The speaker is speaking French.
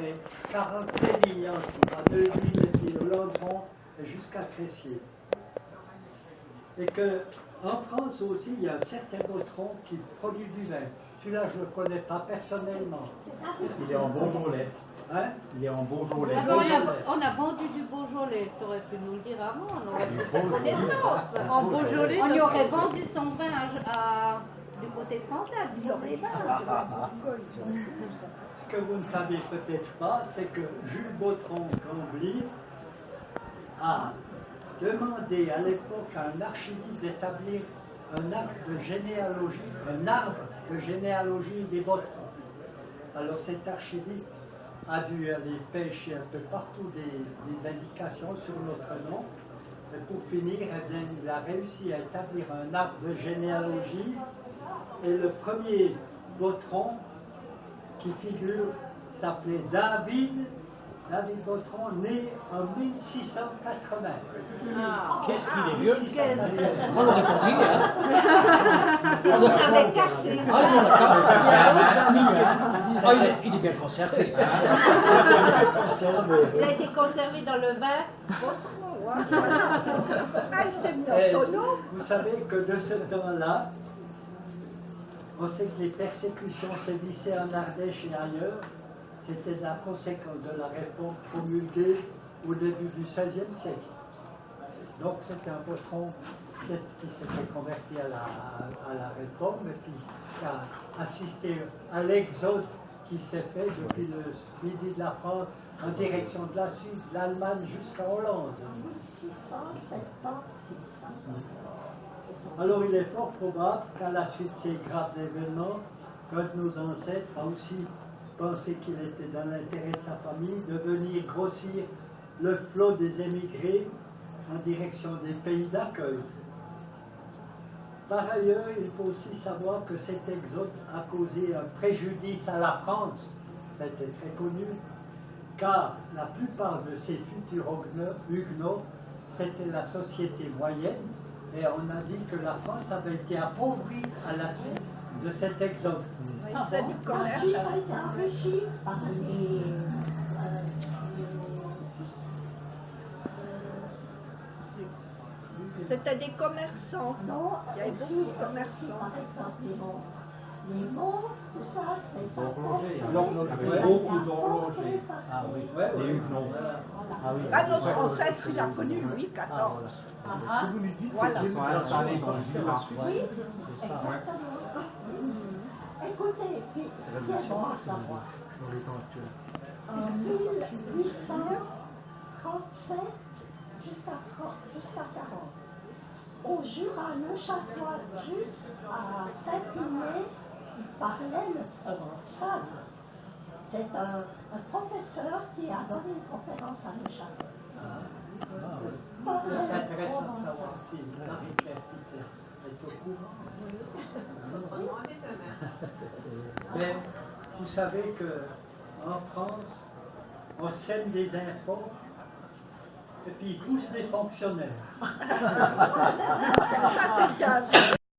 c'est 47 lignes à 2 villes et puis le Landron jusqu'à Cressier. Et que en France aussi, il y a un certain Vautron qui produit du vin. Celui-là, je ne le connais pas personnellement. Il est en Beaujolais. Hein? Il est en Beaujolais. On a vendu du Beaujolais, tu aurais pu nous le dire avant, on aurait pu faire connaissance. En Beaujolais, On y aurait vendu son vin du côté français, du côté Ce que vous ne savez peut-être pas, c'est que Jules Bautron-Cambly a demandé à l'époque à un archiviste d'établir un arbre de généalogie des Bautrons. Alors cet archiviste a dû aller pêcher un peu partout des indications sur notre nom. Et pour finir, eh bien, il a réussi à établir un arbre de généalogie. Et le premier Bautron qui figure s'appelait David Bautron, né en 1680. Qu'est-ce qu'il est vieux? 1680. On l'aurait compris, hein? Tu nous avais caché. Il est bien conservé. Il a été conservé dans le vin Bautron. Ah, il s'est mis en tonneau. Vous savez que de ce temps-là, on sait que les persécutions sévissaient en Ardèche et ailleurs. C'était la conséquence de la réforme promulguée au début du XVIe siècle. Donc c'était un Bautron peut-être qui s'était converti à la réforme et puis qui a assisté à l'exode qui s'est fait depuis le midi de la France en direction de la Suisse, de l'Allemagne jusqu'à Hollande. 1676. Alors il est fort probable qu'à la suite de ces graves événements, qu'un de nos ancêtres a aussi pensé qu'il était dans l'intérêt de sa famille de venir grossir le flot des émigrés en direction des pays d'accueil. Par ailleurs, il faut aussi savoir que cet exode a causé un préjudice à la France, c'était très connu, car la plupart de ces futurs huguenots, c'était la société moyenne, et on a dit que la France avait été appauvrie à la suite de cet exode. C'est du La commerce. Suisse a été enrichie par C'était des commerçants. non, Il y avait aussi, beaucoup de commerçants. aussi, par exemple, les montres. Les montres, tout ça, c'est D'horloger, ça. avec beaucoup d'horlogers. Ah oui, Ouais, les ouais. huguenots. Ah oui. Ah, notre ancêtre, il a connu Louis XIV. Ah, Vous nous dites Voilà. c'est Ils sont installés dans le Jura. oui, C'est ça. exactement. Écoutez, puis, ce qui est bon à savoir, dans les temps actuels. en 1837 jusqu'à 40, au Jura, le Château, juste à Saint-Igné, il parlait le provençal. C'est un professeur qui a donné une conférence à Neuchâtel. C'est intéressant de savoir si Marie-Claire Pitet est au courant. Mais vous savez qu'en France, on sème des infos et puis ils poussent des fonctionnaires. Ça, c'est bien.